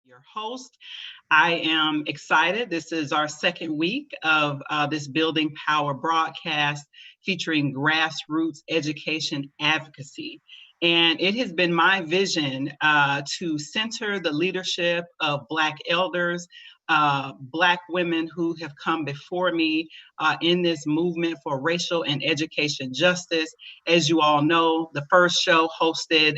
your host. I am excited. This is our second week of this Building Power broadcast featuring Grassroots Education Advocacy. And it has been my vision to center the leadership of Black elders, Black women who have come before me in this movement for racial and education justice. As you all know, the first show hosted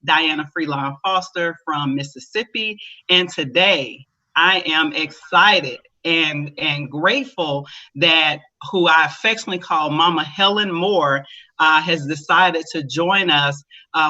Diana Freelon Foster from Mississippi. And today I am excited and grateful that who I affectionately call Mama Helen Moore has decided to join us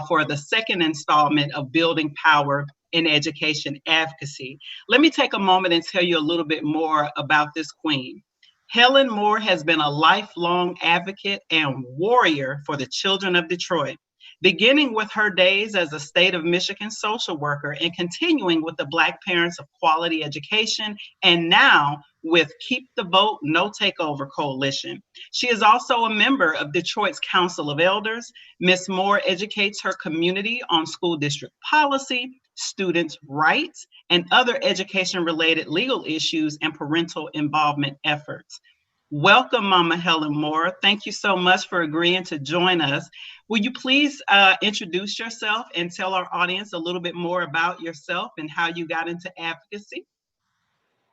for the second installment of Building Power in Education Advocacy. Let me take a moment and tell you a little bit more about this queen. Helen Moore has been a lifelong advocate and warrior for the children of Detroit, beginning with her days as a state of Michigan social worker and continuing with the Black Parents of Quality Education, and now with Keep the Vote, No Takeover Coalition. She is also a member of Detroit's Council of Elders. Ms. Moore educates her community on school district policy, students' rights, and other education-related legal issues and parental involvement efforts. Welcome, Mama Helen Moore. Thank you so much for agreeing to join us. Will you please introduce yourself and tell our audience a little bit more about yourself and how you got into advocacy?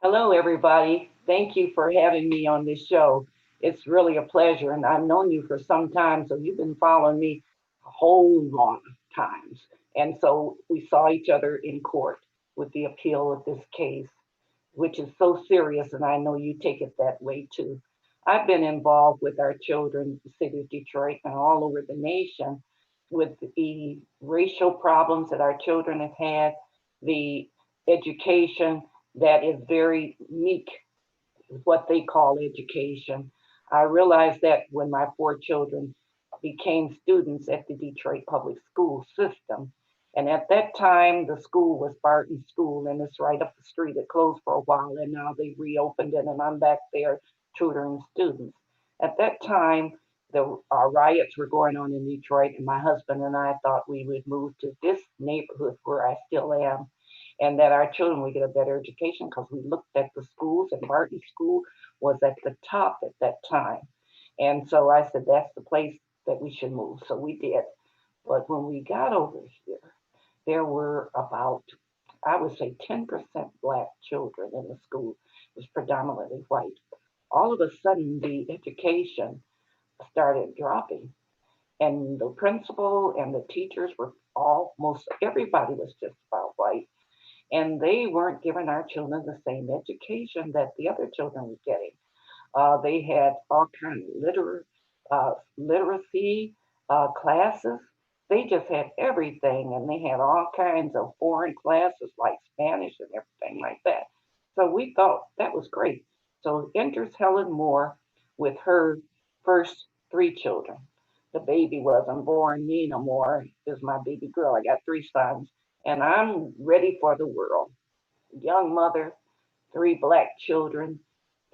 Hello, everybody. Thank you for having me on this show. It's really a pleasure, and I've known you for some time, so you've been following me a whole long times. And so we saw each other in court with the appeal of this case, which is so serious, and I know you take it that way too. I've been involved with our children, the city of Detroit, and all over the nation with the racial problems that our children have had, the education that is very meek, what they call education. I realized that when my four children became students at the Detroit public school system. And at that time, the school was Barton School, and it's right up the street. It closed for a while, and now they reopened it, and I'm back there tutoring students. At that time, the riots were going on in Detroit, and my husband and I thought we would move to this neighborhood where I still am, and that our children would get a better education because we looked at the schools, and Barton School was at the top at that time. And so I said, that's the place that we should move. So we did. But when we got over here, there were about, I would say, 10% Black children in the school. It was predominantly white. All of a sudden, the education started dropping, and the principal and the teachers were almost everybody was just about white, and they weren't giving our children the same education that the other children were getting. They had all kind of literacy classes. They just had everything, and they had all kinds of foreign classes like Spanish and everything like that. So we thought that was great. So enters Helen Moore with her first three children. The baby wasn't born. Nina Moore is my baby girl. I got three sons, and I'm ready for the world. Young mother, three Black children,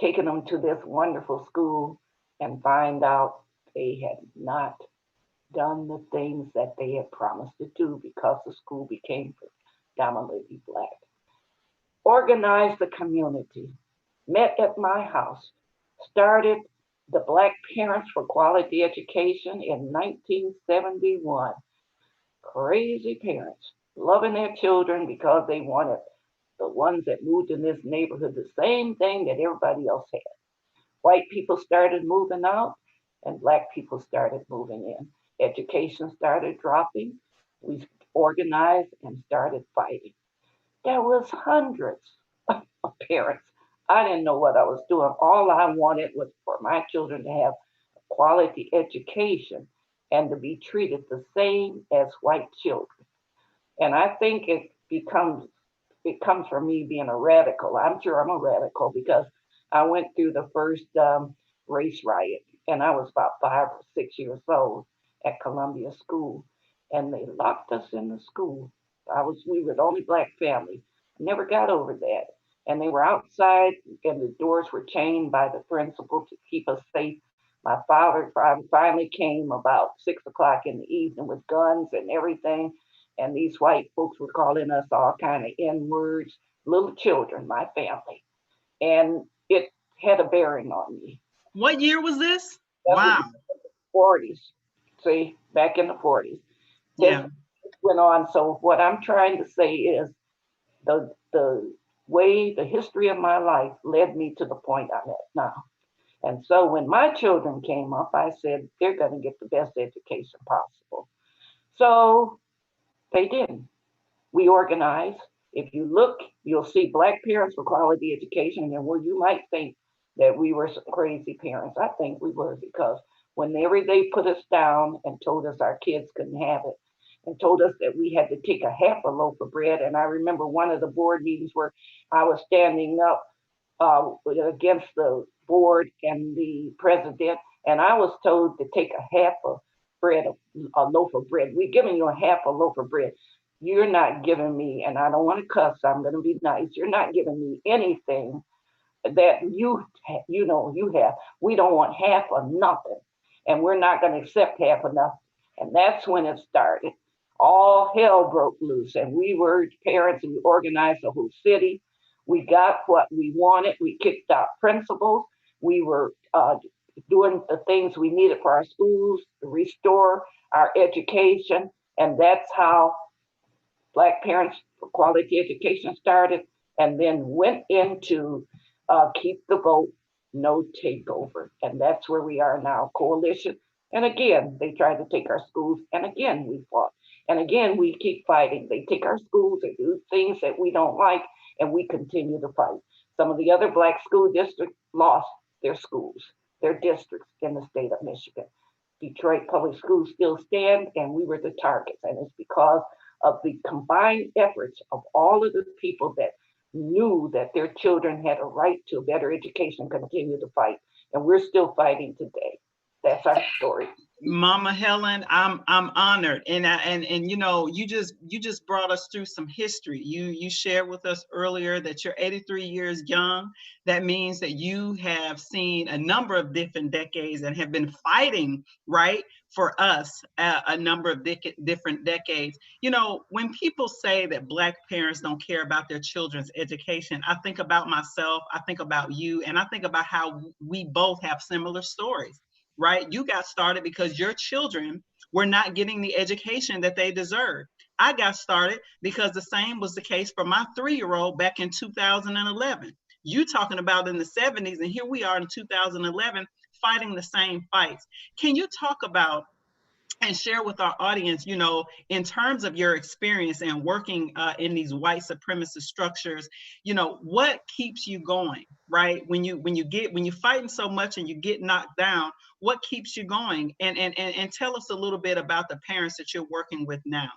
taking them to this wonderful school and find out they had not done the things that they had promised to do because the school became predominantly Black. Organized the community, met at my house, started the Black Parents for Quality Education in 1971. Crazy parents, loving their children because they wanted the ones that moved in this neighborhood the same thing that everybody else had. White people started moving out, and Black people started moving in. Education started dropping. We organized and started fighting. There was hundreds of parents. I didn't know what I was doing. All I wanted was for my children to have quality education and to be treated the same as white children. And I think it comes from me being a radical. I'm sure I'm a radical because I went through the first race riot, and I was about 5 or 6 years old at Columbia School, and they locked us in the school. We were the only Black family. Never got over that. And they were outside, and the doors were chained by the principal to keep us safe. My father finally came about 6 o'clock in the evening with guns and everything, And these white folks were calling us all kind of N words, little children, my family. And it had a bearing on me. What year was this? That was Wow. 40s. See, back in the 40s. This Yeah. went on. So what I'm trying to say is the way the history of my life led me to the point I'm at now. And so when my children came up, I said they're going to get the best education possible. So they didn't. We organized. If you look, you'll see Black Parents for Quality Education, and where you might think that we were some crazy parents, I think we were, because whenever they put us down and told us our kids couldn't have it, and told us that we had to take a half a loaf of bread. And I remember one of the board meetings where I was standing up against the board and the president, and I was told to take a half of bread, a loaf of bread. We're giving you a half a loaf of bread. You're not giving me, and I don't want to cuss, I'm going to be nice. You're not giving me anything that you have. We don't want half of nothing, and we're not going to accept half of nothing. And that's when it started. All hell broke loose, and we were parents, and we organized the whole city. We got what we wanted. We kicked out principals. We were doing the things we needed for our schools to restore our education, and that's how Black Parents for Quality Education started, and then went into Keep the Vote, No Takeover. And that's where we are now, coalition. And again, they tried to take our schools, and again, we fought. And again, we keep fighting. They take our schools, they do things that we don't like, and we continue to fight. Some of the other Black school districts lost their schools, their districts in the state of Michigan. Detroit Public Schools still stand, and we were the targets. And it's because of the combined efforts of all of the people that knew that their children had a right to a better education continue to fight. And we're still fighting today. That's our story. Mama Helen, I'm honored, and you just brought us through some history. You shared with us earlier that you're 83 years young. That means that you have seen a number of different decades and have been fighting, right, for us a number of different decades. When people say that Black parents don't care about their children's education, I think about myself, I think about you, and I think about how we both have similar stories, right? You got started because your children were not getting the education that they deserved. I got started because the same was the case for my 3-year-old back in 2011. You talking about in the 70s, and here we are in 2011 fighting the same fights. Can you talk about and share with our audience, in terms of your experience and working in these white supremacist structures, what keeps you going, right? When you're fighting so much and you get knocked down, what keeps you going? And tell us a little bit about the parents that you're working with now.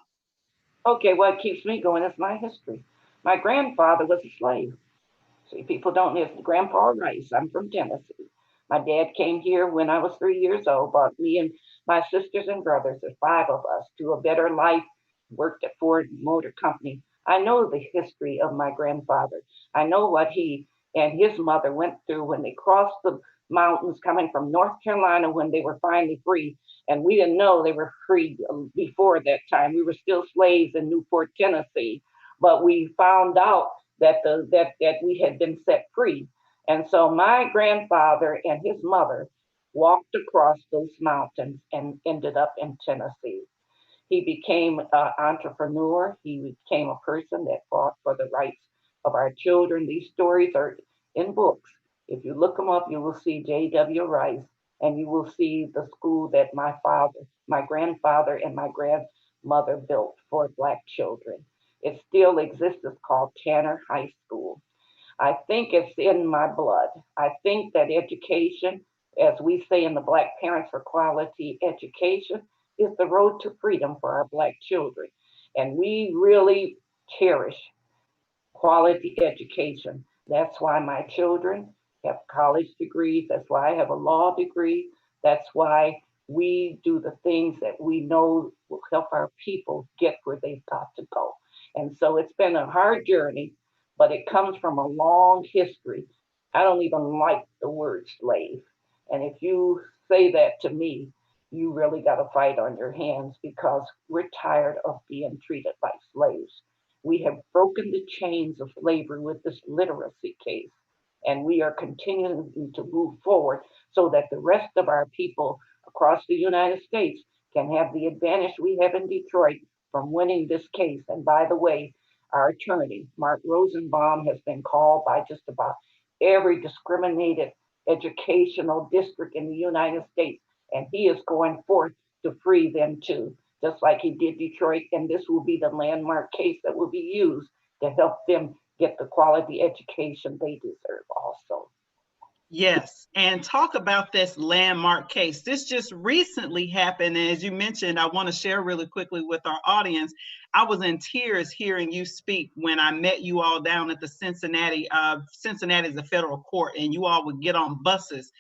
Okay, what keeps me going is my history. My grandfather was a slave. See, people don't know. Grandpa Rice. I'm from Tennessee. My dad came here when I was 3 years old, brought me and my sisters and brothers, there's 5 of us, to a better life, worked at Ford Motor Company. I know the history of my grandfather. I know what he and his mother went through when they crossed the mountains coming from North Carolina when they were finally free. And we didn't know they were free before that time. We were still slaves in Newport, Tennessee. But we found out that we had been set free. And so my grandfather and his mother walked across those mountains and ended up in Tennessee. He became an entrepreneur. He became a person that fought for the rights of our children. These stories are in books. If you look them up, you will see J.W. Rice, and you will see the school that my grandfather, and my grandmother built for Black children. It still exists. It's called Tanner High School. I think it's in my blood. I think that education, as we say in the Black Parents for Quality Education, is the road to freedom for our Black children. And we really cherish quality education. That's why my children have college degrees. That's why I have a law degree. That's why we do the things that we know will help our people get where they've got to go. And so it's been a hard journey, but it comes from a long history. I don't even like the word slave. And if you say that to me, you really got a fight on your hands because we're tired of being treated like slaves. We have broken the chains of slavery with this literacy case, and we are continuing to move forward so that the rest of our people across the United States can have the advantage we have in Detroit from winning this case. And by the way, our attorney, Mark Rosenbaum, has been called by just about every discriminated educational district in the United States, and he is going forth to free them too, just like he did Detroit. And this will be the landmark case that will be used to help them get the quality education they deserve also. Yes, and talk about this landmark case. This just recently happened. And as you mentioned, I want to share really quickly with our audience. I was in tears hearing you speak when I met you all down at the Cincinnati. Cincinnati is a federal court, and you all would get on buses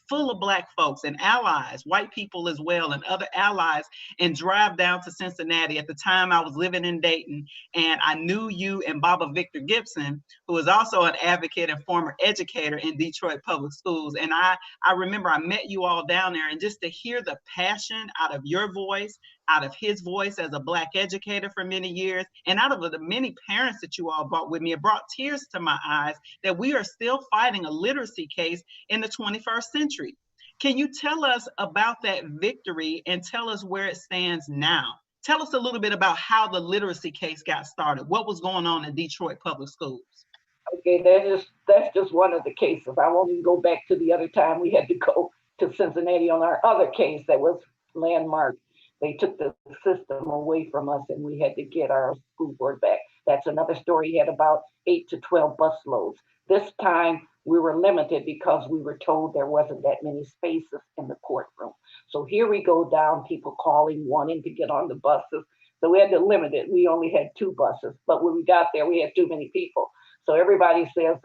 full of Black folks and allies, white people as well, and other allies, and drive down to Cincinnati. At the time, I was living in Dayton, and I knew you and Baba Victor Gibson, who is also an advocate and former educator in Detroit public schools. And I remember I met you all down there, and just to hear the passion out of your voice, out of his voice as a Black educator for many years, and out of the many parents that you all brought with me, it brought tears to my eyes that we are still fighting a literacy case in the 21st century. Can you tell us about that victory and tell us where it stands now? Tell us a little bit about how the literacy case got started. What was going on in Detroit public schools? Okay, that's just one of the cases. I won't even go back to the other time we had to go to Cincinnati on our other case that was landmark. They took the system away from us and we had to get our school board back. That's another story. He had about 8 to 12 bus loads. This time we were limited because we were told there wasn't that many spaces in the courtroom. So here we go down, people calling, wanting to get on the buses. So we had to limit it. We only had 2 buses, but when we got there, we had too many people. So everybody says,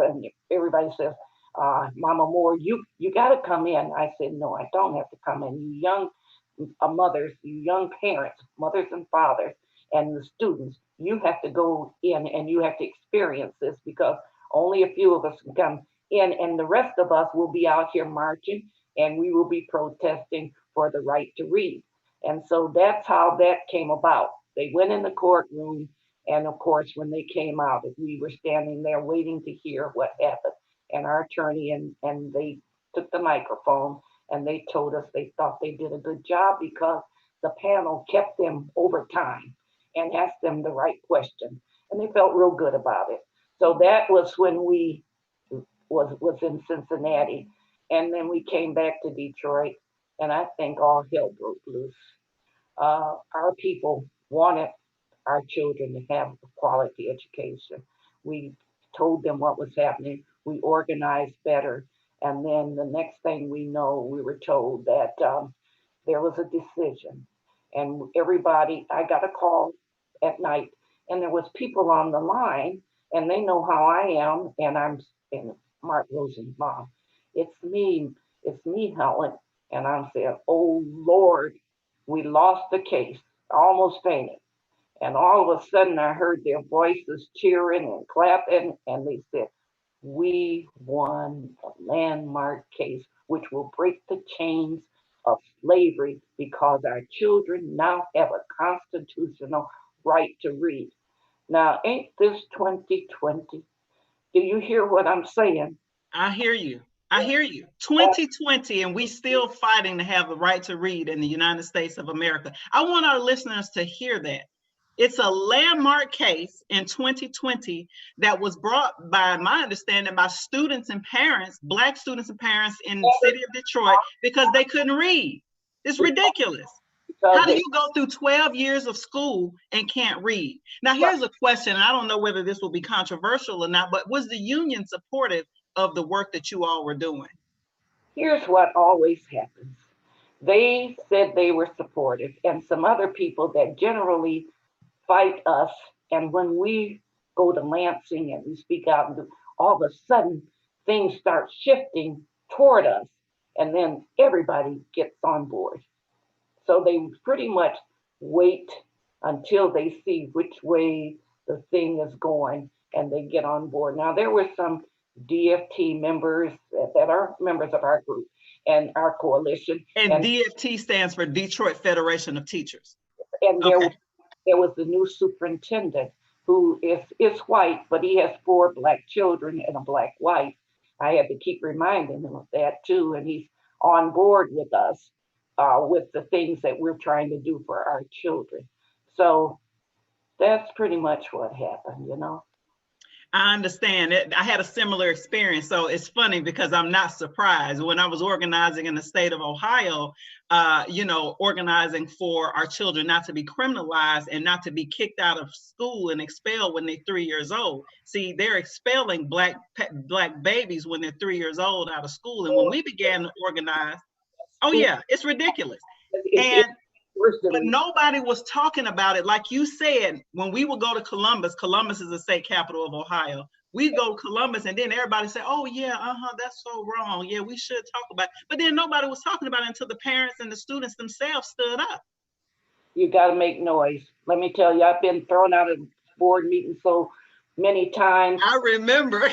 Mama Moore, you got to come in. I said, no, I don't have to come in. You young mothers, you young parents, mothers and fathers, and the students, you have to go in and you have to experience this because only a few of us can come in, and the rest of us will be out here marching and we will be protesting for the right to read. And so that's how that came about. They went in the courtroom, and of course, when they came out, we were standing there waiting to hear what happened. And our attorney and they took the microphone and they told us they thought they did a good job because the panel kept them over time and asked them the right question. And they felt real good about it. So that was when we was in Cincinnati. And then we came back to Detroit, and I think all hell broke loose. Our people wanted our children to have a quality education. We told them what was happening. We organized better. And then the next thing we know, we were told that there was a decision. And everybody, I got a call at night, and there was people on the line, and they know how I am, and I'm in Mark Rosenbaum. It's me, Helen. And I'm saying, oh Lord, we lost the case. I almost fainted. And all of a sudden, I heard their voices cheering and clapping, and they said, we won a landmark case, which will break the chains of slavery because our children now have a constitutional right to read. Now, ain't this 2020? Do you hear what I'm saying? I hear you. I hear you. 2020, and we still fighting to have the right to read in the United States of America. I want our listeners to hear that. It's a landmark case in 2020 that was brought by my understanding by students and parents, Black students and parents in the city of Detroit because they couldn't read. It's ridiculous. How do you go through 12 years of school and can't read? Now, here's a question. I don't know whether this will be controversial or not, but was the union supportive of the work that you all were doing? Here's what always happens. They said they were supportive, and some other people that generally fight us. And when we go to Lansing and we speak out, and all of a sudden things start shifting toward us, and then everybody gets on board. So they pretty much wait until they see which way the thing is going and they get on board. Now, there were some DFT members that are members of our group, and our coalition. And DFT stands for Detroit Federation of Teachers. And Okay. there was the new superintendent who is white, but he has 4 Black children and a Black wife. I had to keep reminding him of that too, and he's on board with us with the things that we're trying to do for our children. So that's pretty much what happened, you know. I understand it. I had a similar experience. So it's funny because I'm not surprised. When I was organizing in the state of Ohio, organizing for our children not to be criminalized and not to be kicked out of school and expelled when they're 3 years old. See, they're expelling black babies when they're 3 years old out of school. And when we began to organize, oh yeah, it's ridiculous. But nobody was talking about it. Like you said, when we would go to Columbus is the state capital of Ohio. We'd go to Columbus and then everybody said, oh yeah, that's so wrong. Yeah, we should talk about it. But then nobody was talking about it until the parents and the students themselves stood up. You got to make noise. Let me tell you, I've been thrown out of board meetings so many times. I remember.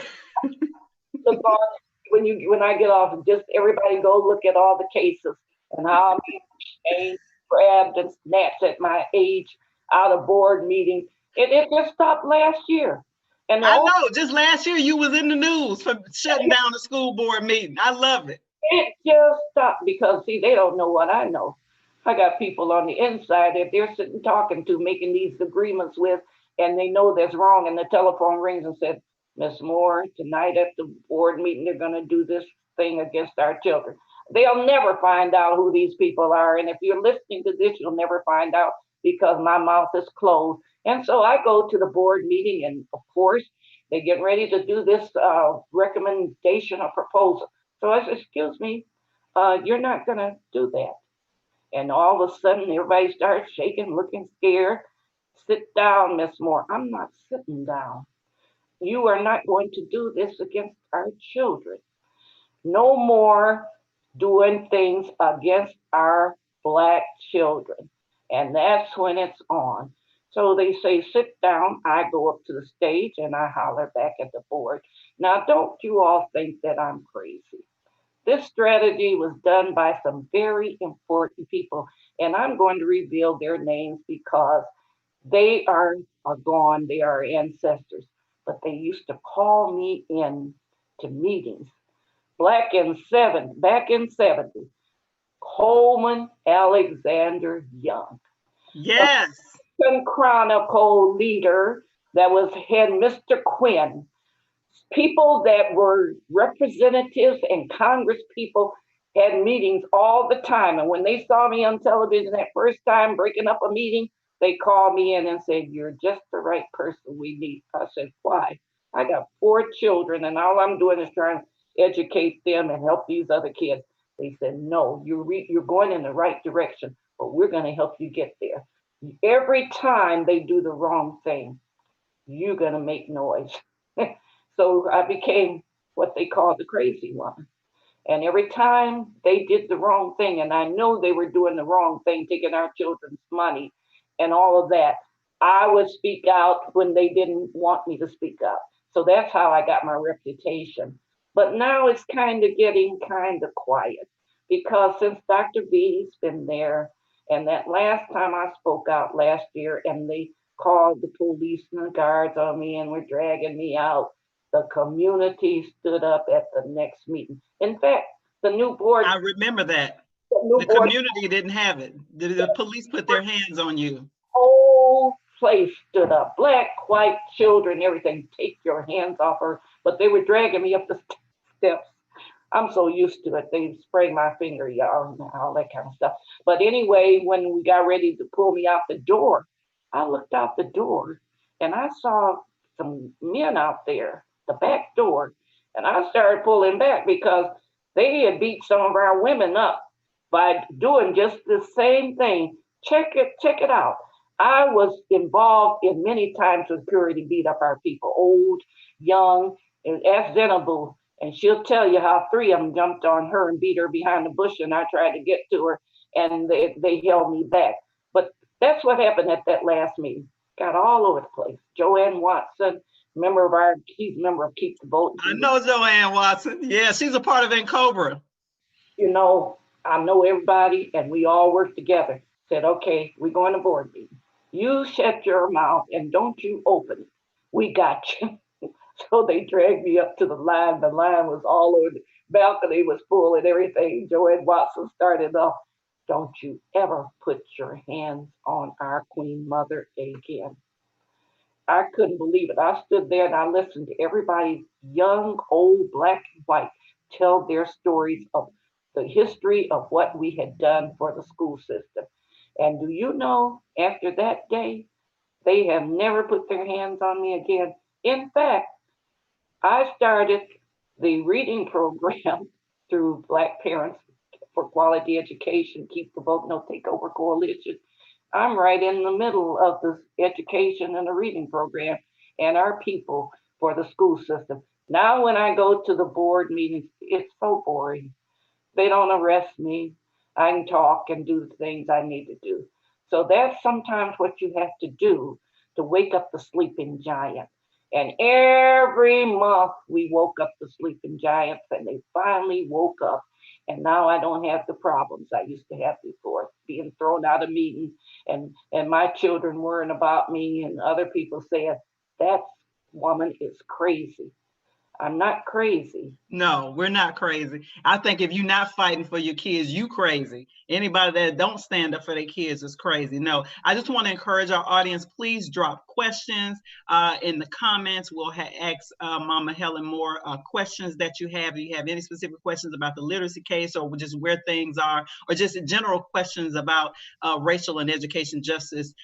When I get off, just everybody go look at all the cases and how I'm grabbed and snatched at my age out of board meeting. It just stopped last year. And I know, just last year you was in the news for shutting down the school board meeting. I love it. It just stopped because, see, they don't know what I know. I got people on the inside that they're sitting talking to, making these agreements with, and they know that's wrong. And the telephone rings and said, Miss Moore, tonight at the board meeting, they're going to do this thing against our children. They'll never find out who these people are. And if you're listening to this, you'll never find out because my mouth is closed. And so I go to the board meeting, and of course, they get ready to do this recommendation or proposal. So I said, excuse me, you're not going to do that. And all of a sudden, everybody starts shaking, looking scared. Sit down, Miss Moore. I'm not sitting down. You are not going to do this against our children. No more doing things against our Black children. And that's when it's on. So they say, sit down. I go up to the stage and I holler back at the board. Now, don't you all think that I'm crazy. This strategy was done by some very important people, and I'm going to reveal their names because they are gone. They are ancestors, but they used to call me in to meetings. Back in 70, Coleman Alexander Young. Yes. Chronicle leader that had Mr. Quinn. People that were representatives and Congress people had meetings all the time. And when they saw me on television that first time breaking up a meeting, they called me in and said, you're just the right person we need. I said, why? I got 4 children and all I'm doing is trying to educate them and help these other kids. They said, no, you're going in the right direction, but we're going to help you get there. Every time they do the wrong thing, you're going to make noise. So I became what they call the crazy one. And every time they did the wrong thing, and I know they were doing the wrong thing, taking our children's money and all of that, I would speak out when they didn't want me to speak up. So that's how I got my reputation. But now it's kind of getting kind of quiet because since Dr. Beatty's been there, and that last time I spoke out last year and they called the police and the guards on me and were dragging me out, the community stood up at the next meeting. In fact, the new board. I remember that. The community didn't have it. The police put their hands on you. Whole place stood up. Black, white, children, everything. Take your hands off her. But they were dragging me up the steps. I'm so used to it. They sprayed my finger, y'all, and all that kind of stuff. But anyway, when we got ready to pull me out the door, I looked out the door and I saw some men out there, the back door, and I started pulling back because they had beat some of our women up by doing just the same thing. Check it out. I was involved in many times when Purity beat up our people, old, young, and ask Zenabu, and she'll tell you how 3 of them jumped on her and beat her behind the bush, and I tried to get to her, and they held me back. But that's what happened at that last meeting. Got all over the place. Joanne Watson, she's a member of Keep the Vote. I know Joanne Watson. Yeah, she's a part of Cobra. you know, I know everybody, and we all worked together. Said, okay, we're going to board meeting. You shut your mouth and don't you open it. We got you. So they dragged me up to the line. The line was all over. The balcony was full and everything. Joanne Watson started off. Don't you ever put your hands on our Queen Mother again. I couldn't believe it. I stood there and I listened to everybody, young, old, black, and white, tell their stories of the history of what we had done for the school system. And do you know, after that day, they have never put their hands on me again. In fact, I started the reading program through Black Parents for Quality Education, Keep the Vote, No Takeover Coalition. I'm right in the middle of the education and the reading program and our people for the school system. Now, when I go to the board meetings, it's so boring. They don't arrest me. I can talk and do the things I need to do. So that's sometimes what you have to do to wake up the sleeping giant. And every month we woke up the sleeping giants and they finally woke up. And now I don't have the problems I used to have before, being thrown out of meetings and my children worrying about me and other people saying, that woman is crazy. I'm not crazy. No, we're not crazy. I think if you're not fighting for your kids, you crazy. Anybody that don't stand up for their kids is crazy. No, I just want to encourage our audience, please drop questions in the comments. We'll ask Mama Helen Moore questions that you have. If you have any specific questions about the literacy case or just where things are, or just general questions about racial and education justice,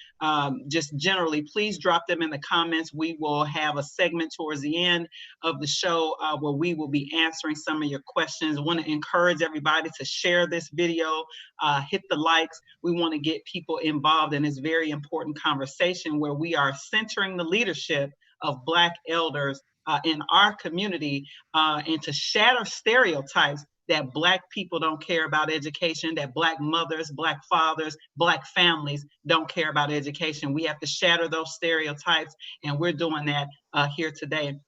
just generally, please drop them in the comments. We will have a segment towards the end of the show where we will be answering some of your questions. I want to encourage everybody to share this video, hit the likes. We want to get people involved in this very important conversation where we are centering the leadership of Black elders in our community and to shatter stereotypes that Black people don't care about education, that Black mothers, Black fathers, Black families don't care about education. We have to shatter those stereotypes, and we're doing that here today.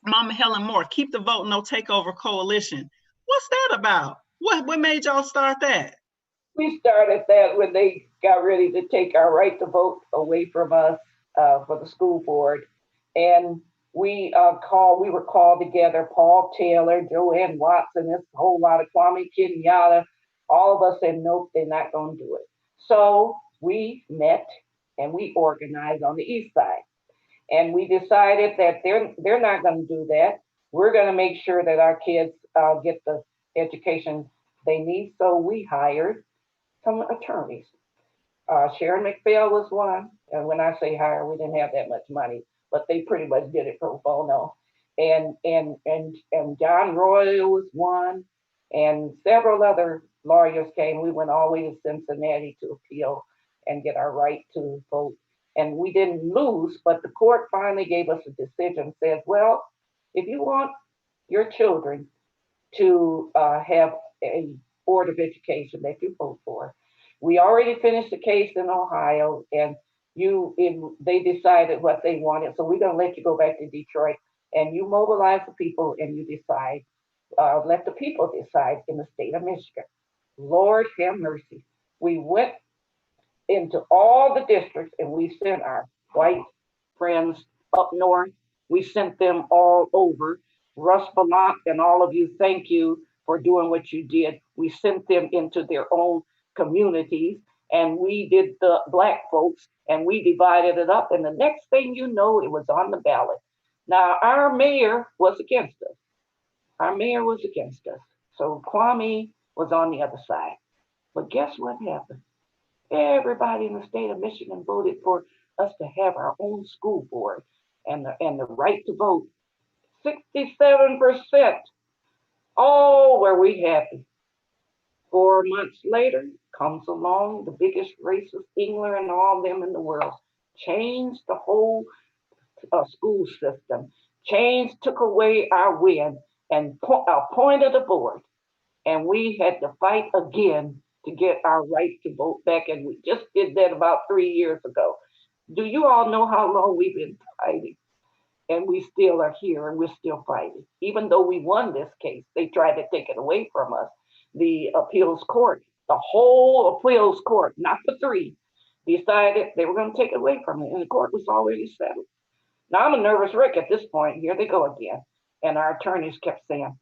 Mama Helen Moore, Keep the Vote, No Takeover Coalition. What's that about? What made y'all start that? We started that when they got ready to take our right to vote away from us for the school board, and we were called together. Paul Taylor, Joanne Watson, this whole lot of Kwame Kenyatta. All of us said nope, they're not going to do it. So we met and we organized on the east side, and we decided that they're not going to do that. We're going to make sure that our kids get the education they need. So we hired some attorneys. Sharon McPhail was one, and when I say hire, we didn't have that much money, but they pretty much did it pro bono. And John Royal was one, and several other lawyers came. We went all the way to Cincinnati to appeal and get our right to vote. And we didn't lose, but the court finally gave us a decision. Says, well, if you want your children to have a board of education that you vote for. We already finished the case in Ohio, and they decided what they wanted. So we're gonna let you go back to Detroit, and you mobilize the people, and you decide. Let the people decide in the state of Michigan. Lord have mercy. We went into all the districts, and we sent our white friends up north. We sent them all over. Russ Belmont and all of you, thank you for doing what you did. We sent them into their own communities, and we did the Black folks, and we divided it up. And the next thing you know, it was on the ballot. Now, our mayor was against us. Our mayor was against us. So Kwame was on the other side. But guess what happened? Everybody in the state of Michigan voted for us to have our own school board and the right to vote. 67%. Oh, were we happy. 4 months later, comes along the biggest racist England and all them in the world. Changed the whole school system. Changed, took away our win and appointed a board. And we had to fight again to get our right to vote back. And we just did that about 3 years ago. Do you all know how long we've been fighting? And we still are here and we're still fighting. Even though we won this case, they tried to take it away from us. the appeals court, the whole appeals court, not the three, decided they were going to take it away from me, and the court was already settled. Now I'm a nervous wreck at this point. Here they go again. And our attorneys kept saying,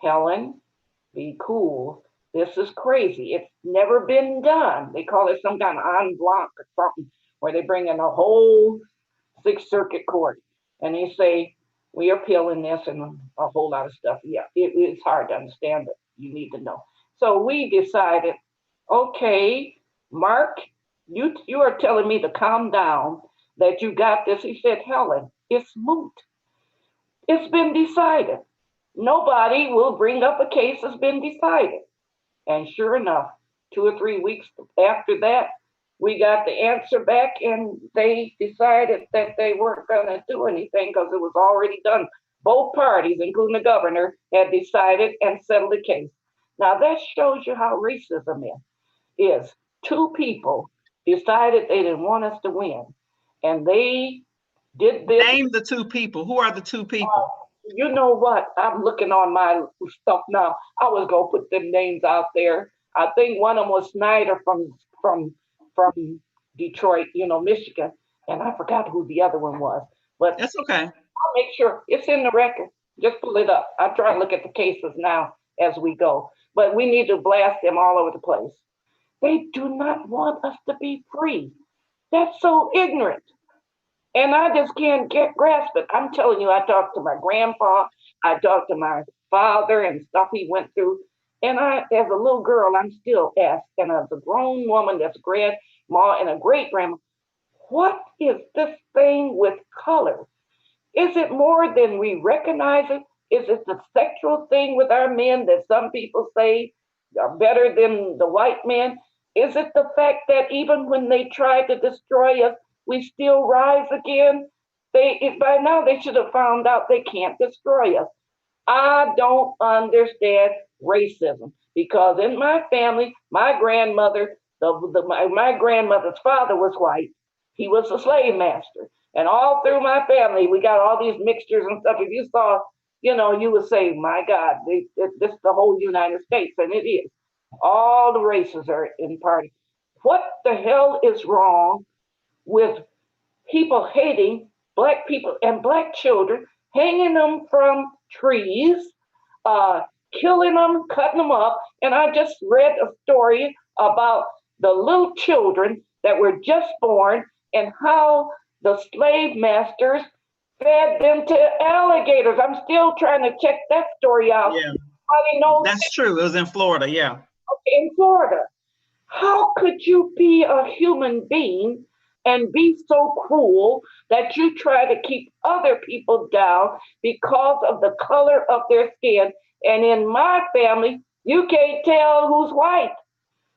Helen, be cool. This is crazy. It's never been done. They call it some kind of en bloc or something, where they bring in a whole Sixth Circuit Court and they say, we are appealing this and a whole lot of stuff. Yeah, it's hard to understand, but you need to know. So we decided, okay, Mark, you are telling me to calm down, that you got this. He said, Helen, it's moot. It's been decided. Nobody will bring up a case that's been decided. And sure enough, 2 or 3 weeks after that, we got the answer back and they decided that they weren't going to do anything because it was already done. Both parties, including the governor, had decided and settled the case. Now that shows you how racism is. Two people decided they didn't want us to win. And they did this. Name the two people. Who are the two people? You know what? I'm looking on my stuff now. I was gonna put them names out there. I think one of them was Snyder from Detroit, Michigan, and I forgot who the other one was. But that's okay. I'll make sure it's in the record. Just pull it up. I try to look at the cases now as we go. But we need to blast them all over the place. They do not want us to be free. That's so ignorant. And I just can't grasp it. I'm telling you, I talked to my grandpa, I talked to my father and stuff he went through. And as a little girl, I'm still asked, and as a grown woman that's grandma and a great grandma, what is this thing with color? Is it more than we recognize it? Is it the sexual thing with our men that some people say are better than the white men? Is it the fact that even when they try to destroy us, we still rise again? By now they should have found out they can't destroy us. I don't understand racism because in my family, my grandmother, my grandmother's father was white. He was a slave master. And all through my family, we got all these mixtures and stuff. If you saw, you would say, my God, this is the whole United States, and it is. All the races are in party. What the hell is wrong with people hating Black people and Black children, hanging them from trees, killing them, cutting them up? And I just read a story about the little children that were just born and how the slave masters fed them to alligators. I'm still trying to check that story out. Yeah, that's true. It was in Florida, yeah. In Florida. How could you be a human being and be so cruel that you try to keep other people down because of the color of their skin? And in my family, you can't tell who's white,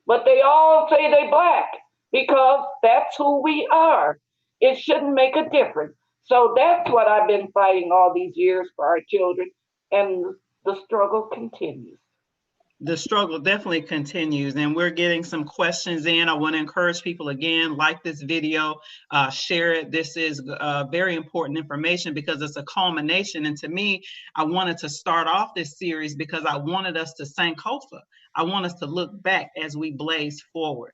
but they all say they Black because that's who we are. It shouldn't make a difference. So that's what I've been fighting all these years for our children, and the struggle continues. The struggle definitely continues, and we're getting some questions in. I want to encourage people again, like this video, share it. This is very important information because it's a culmination. And to me, I wanted to start off this series because I wanted us to Sankofa. I want us to look back as we blaze forward.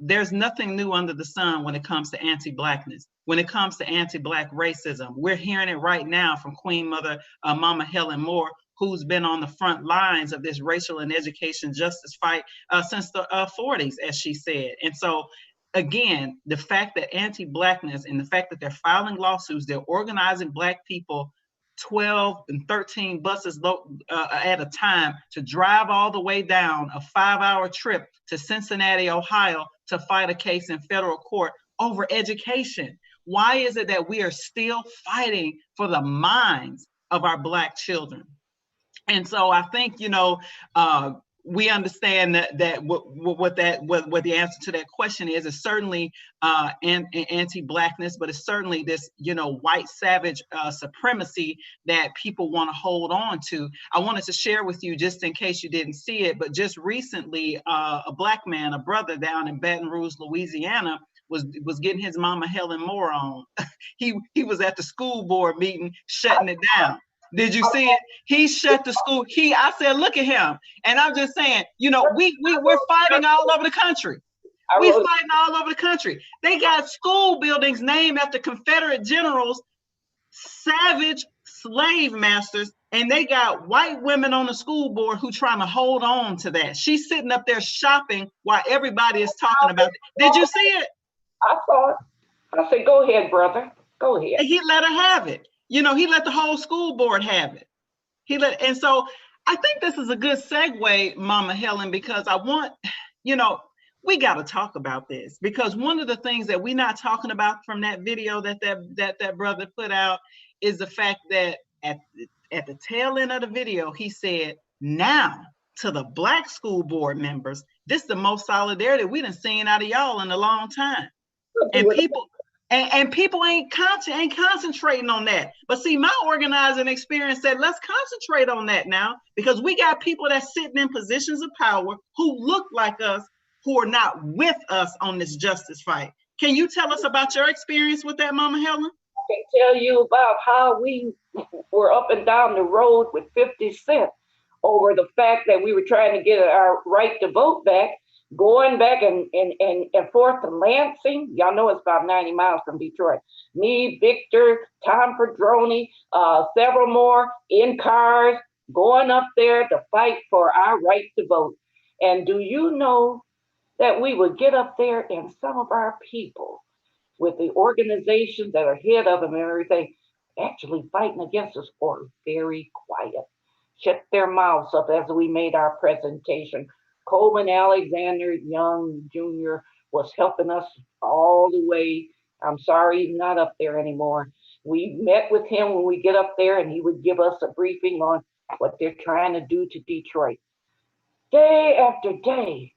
There's nothing new under the sun when it comes to anti-Blackness, when it comes to anti-Black racism. We're hearing it right now from Queen Mother, Mama Helen Moore, who's been on the front lines of this racial and education justice fight since the 40s, as she said. And so, again, the fact that anti-Blackness and the fact that they're filing lawsuits, they're organizing Black people 12 and 13 buses at a time to drive all the way down a 5-hour trip to Cincinnati, Ohio, to fight a case in federal court over education. Why is it that we are still fighting for the minds of our Black children? And so I think, we understand that what the answer to that question is certainly anti-Blackness, but it's certainly this, white savage supremacy that people want to hold on to. I wanted to share with you, just in case you didn't see it, but just recently, a Black man, a brother down in Baton Rouge, Louisiana, was getting his mama Helen Moore on. He was at the school board meeting, shutting it down. Did you see it? He shut the school. I said, look at him. And I'm just saying, you know, we're fighting all over the country. We're fighting all over the country. They got school buildings named after Confederate generals, savage slave masters, and they got white women on the school board who trying to hold on to that. She's sitting up there shopping while everybody is talking about it. Did you see it? I saw it. I said, go ahead, brother. Go ahead. And he let her have it. You know, he let the whole school board have it. And so I think this is a good segue, Mama Helen, because I want, you know, we got to talk about this, because one of the things that we're not talking about from that video that brother put out is the fact that at the tail end of the video, he said, now to the Black school board members, this is the most solidarity we done seen out of y'all in a long time. And people ain't concentrating on that. But see, my organizing experience said, let's concentrate on that now, because we got people that's sitting in positions of power who look like us, who are not with us on this justice fight. Can you tell us about your experience with that, Mama Helen? I can tell you about how we were up and down the road with 50 Cent over the fact that we were trying to get our right to vote back, going back and forth to Lansing. Y'all know it's about 90 miles from Detroit. Me, Victor, Tom Pedroni, several more in cars, going up there to fight for our right to vote. And do you know that we would get up there and some of our people with the organizations that are head of them and everything actually fighting against us or very quiet, shut their mouths up as we made our presentation. Coleman Alexander Young Jr. was helping us all the way. I'm sorry he's not up there anymore. We met with him when we get up there, and he would give us a briefing on what they're trying to do to Detroit. Day after day,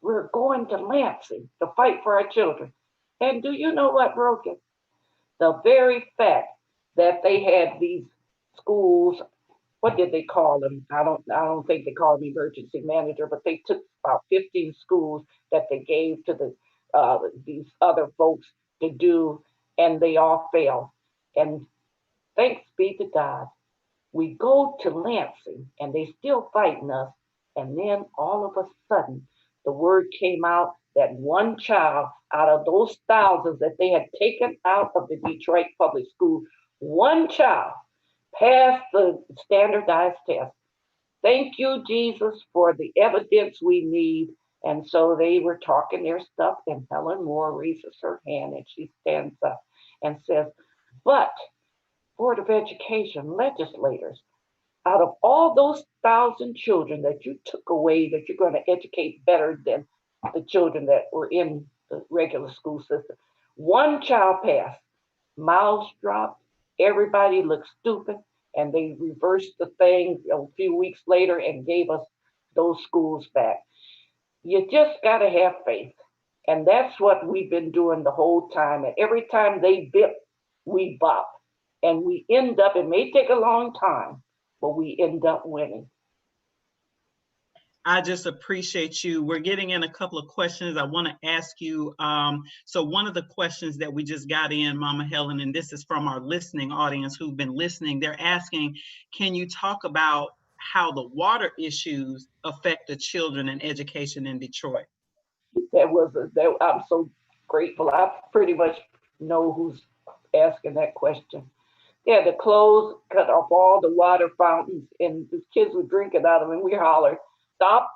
we're going to Lansing to fight for our children. And do you know what broke it? The very fact that they had these schools, what did they call them? I don't think they called them emergency manager, but they took about 15 schools that they gave to these other folks to do, and they all failed. And thanks be to God, we go to Lansing, and they still fighting us. And then all of a sudden, the word came out that one child out of those thousands that they had taken out of the Detroit public school, one child passed the standardized test. Thank you, Jesus, for the evidence we need. And so they were talking their stuff, and Helen Moore raises her hand and she stands up and says, but Board of Education legislators, out of all those 1,000 children that you took away, that you're going to educate better than the children that were in the regular school system, one child passed, mouths dropped, everybody looked stupid, and they reversed the thing a few weeks later and gave us those schools back. You just got to have faith. And that's what we've been doing the whole time. And every time they bip, we bop. And we end up, it may take a long time, but we end up winning. I just appreciate you. We're getting in a couple of questions I want to ask you. So one of the questions that we just got in, Mama Helen, and this is from our listening audience who've been listening, they're asking, can you talk about how the water issues affect the children and education in Detroit? I'm so grateful. I pretty much know who's asking that question. Yeah, the clothes cut off all the water fountains, and the kids were drinking out of them, and we hollered, stop,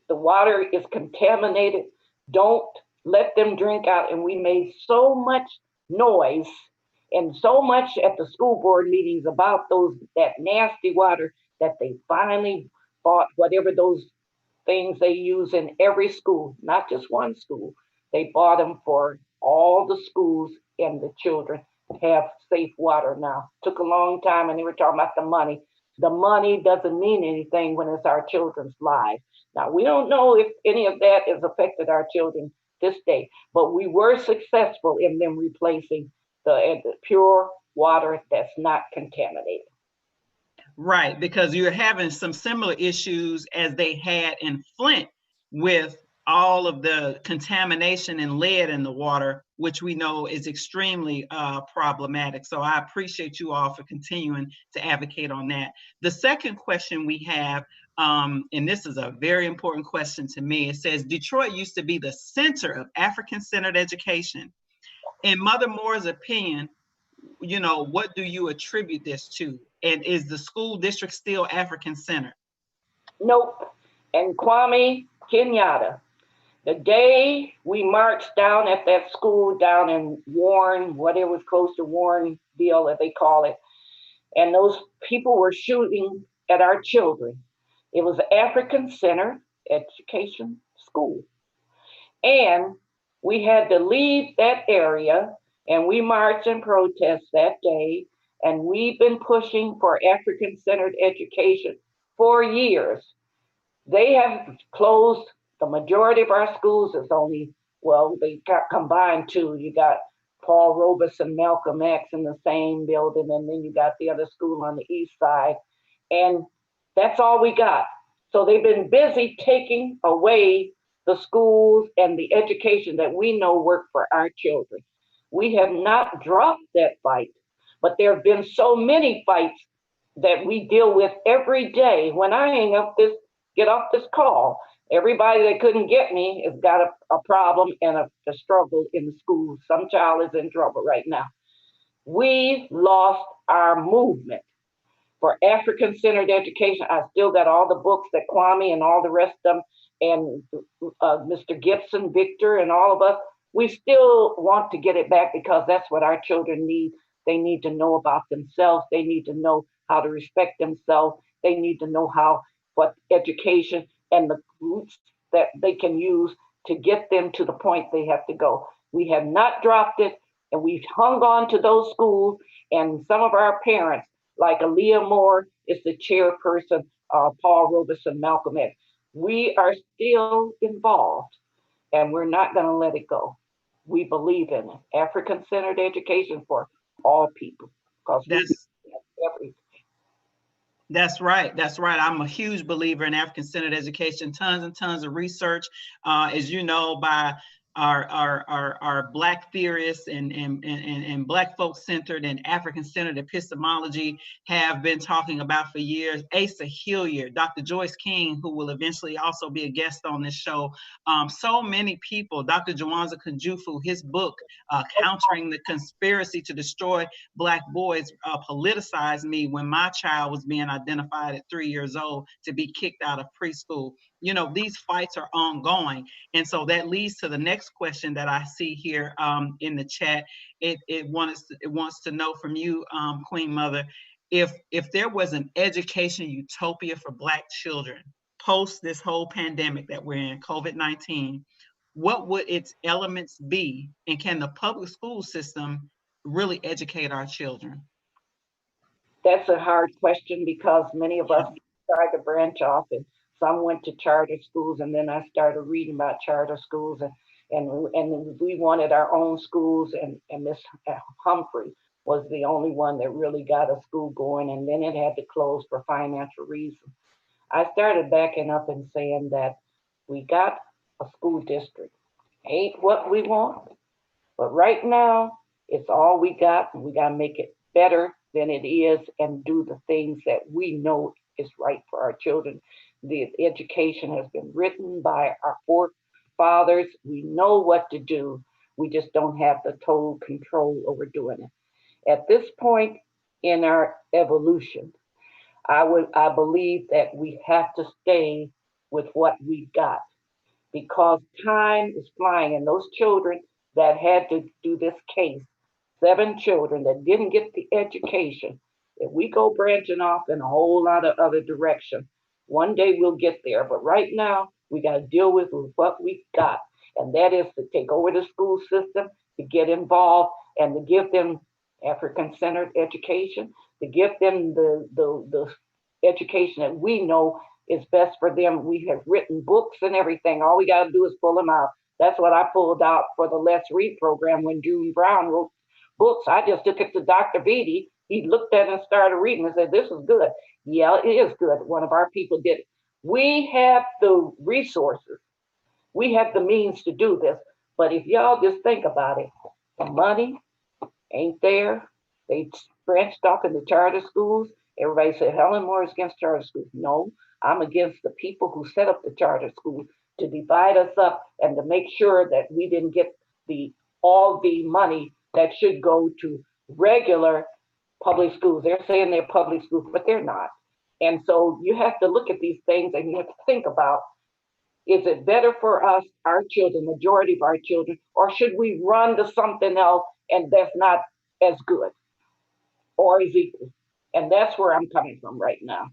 the water is contaminated, don't let them drink out. And we made so much noise and so much at the school board meetings about that nasty water that they finally bought whatever those things they use in every school, not just one school. They bought them for all the schools, and the children have safe water now. Took a long time, and they were talking about the money. The money doesn't mean anything when it's our children's lives. Now, we don't know if any of that has affected our children this day, but we were successful in them replacing the pure water that's not contaminated. Right, because you're having some similar issues as they had in Flint with all of the contamination and lead in the water, which we know is extremely problematic. So I appreciate you all for continuing to advocate on that. The second question we have, and this is a very important question to me, it says, Detroit used to be the center of African-centered education. In Mother Moore's opinion, what do you attribute this to? And is the school district still African-centered? Nope. And Kwame Kenyatta, the day we marched down at that school down in Warren, whatever was close to Warrenville, as they call it, and those people were shooting at our children. It was an African-centered education school. And we had to leave that area, and we marched and protest that day. And we've been pushing for African-centered education for years. They have closed the majority of our schools. Is only, well, they got combined two. You got Paul Robeson, Malcolm X in the same building, and then you got the other school on the east side. And that's all we got. So they've been busy taking away the schools and the education that we know work for our children. We have not dropped that fight, but there have been so many fights that we deal with every day. When I get off this call, everybody that couldn't get me has got a problem and a struggle in the school. Some child is in trouble right now. We lost our movement for African-centered education. I still got all the books that Kwame and all the rest of them, and Mr. Gibson, Victor, and all of us, we still want to get it back because that's what our children need. They need to know about themselves. They need to know how to respect themselves. They need to know what education and the roots that they can use to get them to the point they have to go. We have not dropped it, and we've hung on to those schools, and some of our parents, like Aaliyah Moore is the chairperson, Paul Robeson, Malcolm X. We are still involved, and we're not going to let it go. We believe in it. African-centered education for all people, because we everything. That's right. That's right. I'm a huge believer in African-centered education. Tons and tons of research, as you know, by our Black theorists and Black folk-centered and African-centered epistemology have been talking about for years. Asa Hilliard, Dr. Joyce King, who will eventually also be a guest on this show. So many people, Dr. Jawanza Kunjufu, his book, Countering the Conspiracy to Destroy Black Boys, politicized me when my child was being identified at 3 years old to be kicked out of preschool. These fights are ongoing. And so that leads to the next question that I see here in the chat. It wants to know from you, Queen Mother, if there was an education utopia for Black children post this whole pandemic that we're in, COVID-19, what would its elements be? And can the public school system really educate our children? That's a hard question because many of us tried to branch off, and some went to charter schools, and then I started reading about charter schools, and we wanted our own schools, and Miss Humphrey was the only one that really got a school going, and then it had to close for financial reasons. I started backing up and saying that we got a school district. Ain't what we want, but right now it's all we got, and we got to make it better than it is and do the things that we know is right for our children. The education has been written by our forefathers. We know what to do. We just don't have the total control over doing it. At this point in our evolution, I believe that we have to stay with what we got because time is flying, and those children that had to do this case, 7 children that didn't get the education, if we go branching off in a whole lot of other direction, one day we'll get there. But right now, we got to deal with what we got, and that is to take over the school system, to get involved, and to give them African-centered education, to give them the education that we know is best for them. We have written books and everything. All we got to do is pull them out. That's what I pulled out for the Let's Read program when June Brown wrote books. I just took it to Dr. Beatty. He looked at it and started reading and said, this is good. Yeah, it is good. One of our people did it. We have the resources. We have the means to do this. But if y'all just think about it, the money ain't there. They branched off into charter schools. Everybody said Helen Moore is against charter schools. No, I'm against the people who set up the charter schools to divide us up and to make sure that we didn't get the all the money that should go to regular public schools. They're saying they're public schools, but they're not. And so you have to look at these things and you have to think about, is it better for us, our children, majority of our children, or should we run to something else and that's not as good or as equal? And that's where I'm coming from right now.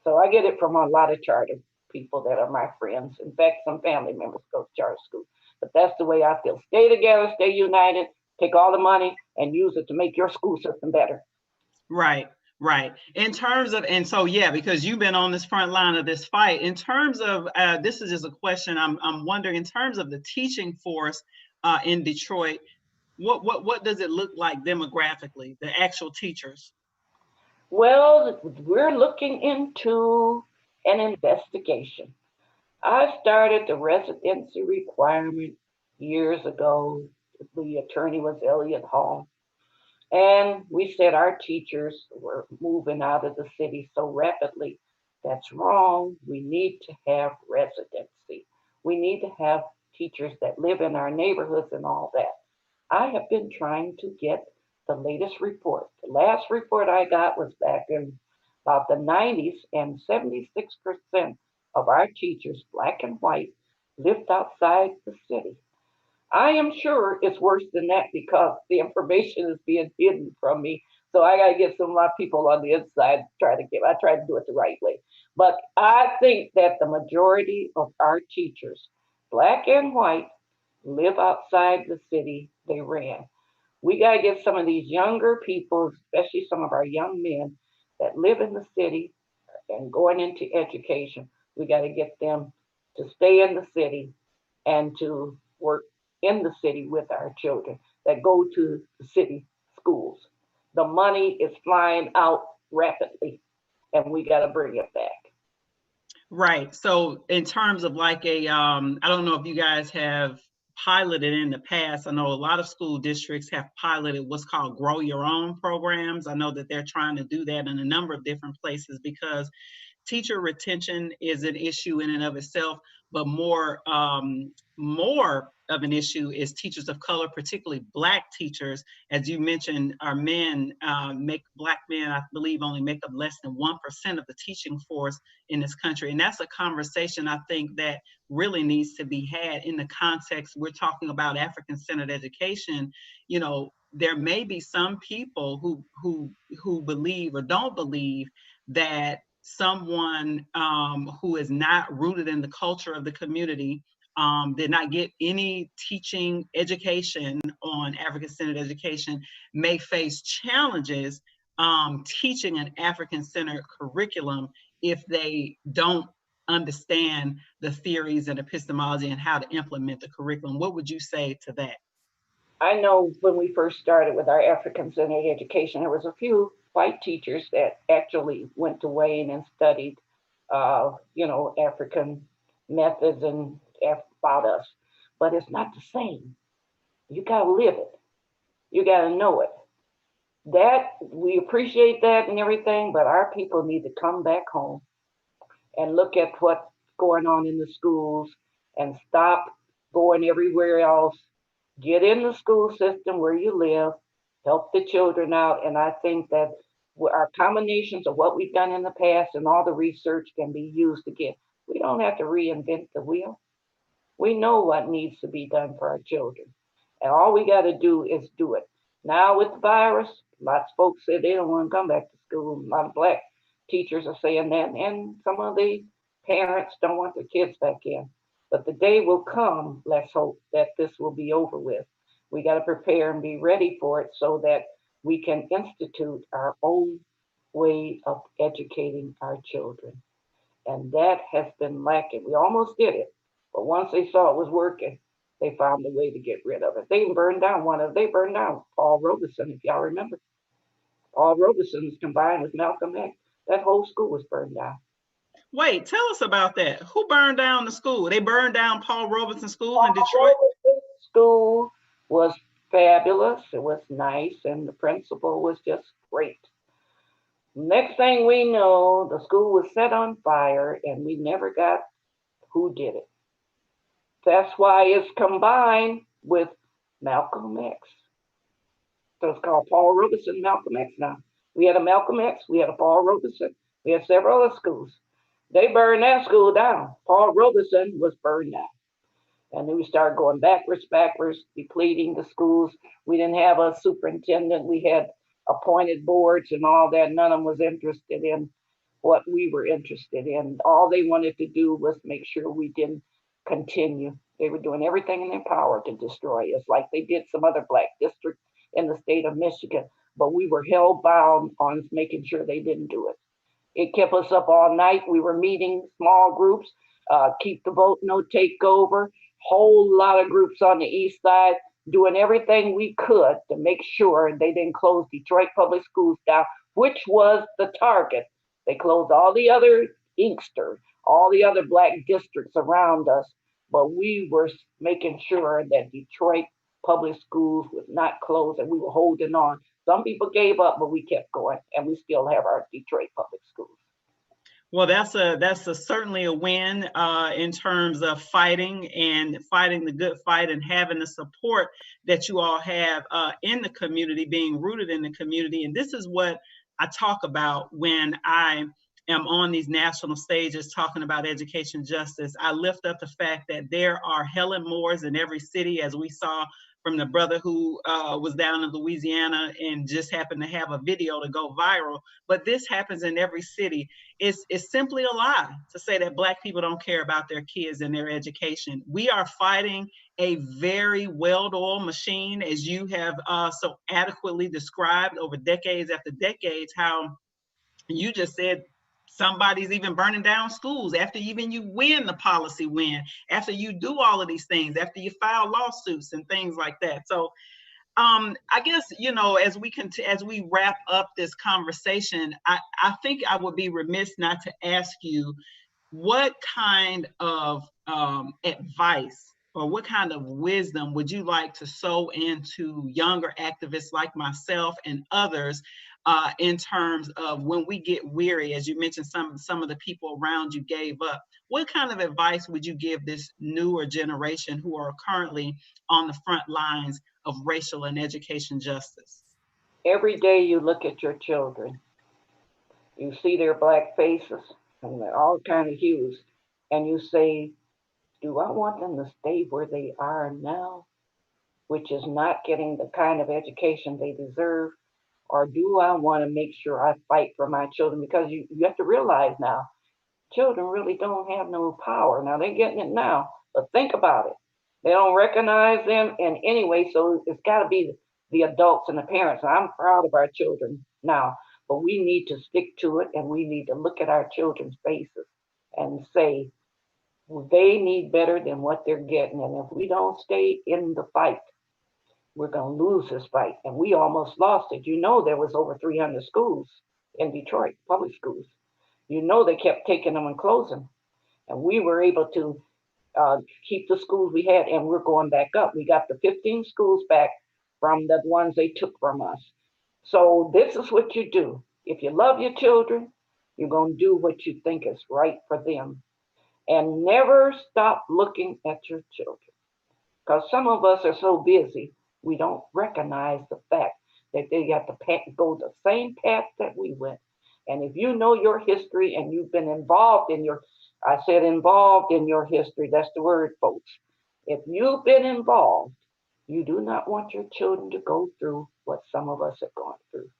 So I get it from a lot of charter people that are my friends. In fact, some family members go to charter school. But that's the way I feel. Stay together, stay united, take all the money and use it to make your school system better. Right, right. In terms of, and so yeah, because you've been on this front line of this fight. In terms of, this is just a question I'm wondering. In terms of the teaching force in Detroit, what does it look like demographically? The actual teachers. Well, we're looking into an investigation. I started the residency requirement years ago. The attorney was Elliott Hall. And we said our teachers were moving out of the city so rapidly. That's wrong. We need to have residency. We need to have teachers that live in our neighborhoods and all that. I have been trying to get the latest report. The last report I got was back in about the 90s, and 76% of our teachers, black and white, lived outside the city. I am sure it's worse than that because the information is being hidden from me. So I got to get some of my people on the inside to try to get. I try to do it the right way. But I think that the majority of our teachers, black and white, live outside the city they ran. We got to get some of these younger people, especially some of our young men that live in the city and going into education. We got to get them to stay in the city and to work in the city with our children that go to the city schools. The money is flying out rapidly, and we got to bring it back. Right. So in terms of like a, I don't know if you guys have piloted in the past. I know a lot of school districts have piloted what's called grow your own programs. I know that they're trying to do that in a number of different places because teacher retention is an issue in and of itself, but more of an issue is teachers of color, particularly Black teachers. As you mentioned, our men Black men, I believe, only make up less than 1% of the teaching force in this country. And that's a conversation I think that really needs to be had in the context we're talking about African-centered education. You know, there may be some people who believe or don't believe that someone who is not rooted in the culture of the community, did not get any teaching education on African-centered education, may face challenges teaching an African-centered curriculum if they don't understand the theories and epistemology and how to implement the curriculum. What would you say to that? I know when we first started with our African centered education, there was a few white teachers that actually went to Wayne and studied, African methods and about us. But it's not the same. You got to live it. You got to know it. That we appreciate that and everything, but our people need to come back home and look at what's going on in the schools and stop going everywhere else. Get in the school system where you live, help the children out, and I think that our combinations of what we've done in the past and all the research can be used again. We don't have to reinvent the wheel. We know what needs to be done for our children. And all we got to do is do it. Now with the virus, lots of folks say they don't want to come back to school. A lot of Black teachers are saying that, and some of the parents don't want their kids back in. But the day will come, let's hope, that this will be over with. We got to prepare and be ready for it so that we can institute our own way of educating our children. And that has been lacking. We almost did it, but once they saw it was working, they found a way to get rid of it. They burned down they burned down Paul Robeson, if y'all remember. Paul Robeson was combined with Malcolm X. That whole school was burned down. Wait, tell us about that. Who burned down the school? They burned down Paul Robeson School in Paul Detroit? Robeson School was fabulous. It was nice, and the principal was just great. Next thing we know, the school was set on fire, and we never got who did it. That's why it's combined with Malcolm X. So it's called Paul Robeson Malcolm X now. We had a Malcolm X, we had a Paul Robeson, we had several other schools. They burned that school down. Paul Robeson was burned down. And then we started going backwards, depleting the schools. We didn't have a superintendent. We had appointed boards and all that. None of them was interested in what we were interested in. All they wanted to do was make sure we didn't continue. They were doing everything in their power to destroy us, like they did some other black districts in the state of Michigan. But we were held bound on making sure they didn't do it. It kept us up all night. We were meeting small groups, keep the vote, no takeover, whole lot of groups on the east side doing everything we could to make sure they didn't close Detroit public schools down, which was the target. They closed all the other Inkster, all the other black districts around us, but we were making sure that Detroit public schools would not close, and we were holding on. Some people gave up, but we kept going, and we still have our Detroit public schools. Well, that's certainly a win in terms of fighting the good fight and having the support that you all have in the community, being rooted in the community. And this is what I talk about when I am on these national stages talking about education justice. I lift up the fact that there are Helen Moores in every city, as we saw from the brother who was down in Louisiana and just happened to have a video to go viral. But this happens in every city. It's simply a lie to say that Black people don't care about their kids and their education. We are fighting a very well-oiled machine, as you have so adequately described over decades after decades, how you just said somebody's even burning down schools after even you win the policy win, after you do all of these things, after you file lawsuits and things like that. So I guess, as we wrap up this conversation, I think I would be remiss not to ask you what kind of advice or what kind of wisdom would you like to sow into younger activists like myself and others in terms of when we get weary, as you mentioned, some of the people around you gave up? What kind of advice would you give this newer generation who are currently on the front lines of racial and education justice? Every day you look at your children, you see their black faces and all kind of hues, and you say, do I want them to stay where they are now, which is not getting the kind of education they deserve? Or do I want to make sure I fight for my children? Because you have to realize now, children really don't have no power. Now they're getting it now, but think about it. They don't recognize them in any way, so it's got to be the adults and the parents. I'm proud of our children now, but we need to stick to it, and we need to look at our children's faces and say, well, they need better than what they're getting. And if we don't stay in the fight, we're going to lose this fight. And we almost lost it. You know, there was over 300 schools in Detroit, public schools. You know, they kept taking them and closing. And we were able to keep the schools we had, and we're going back up. We got the 15 schools back from the ones they took from us. So this is what you do. If you love your children, you're going to do what you think is right for them. And never stop looking at your children. Because some of us are so busy, we don't recognize the fact that they got to go the same path that we went. And if you know your history and you've been involved in I said involved in your history, that's the word, folks. If you've been involved, you do not want your children to go through what some of us have gone through.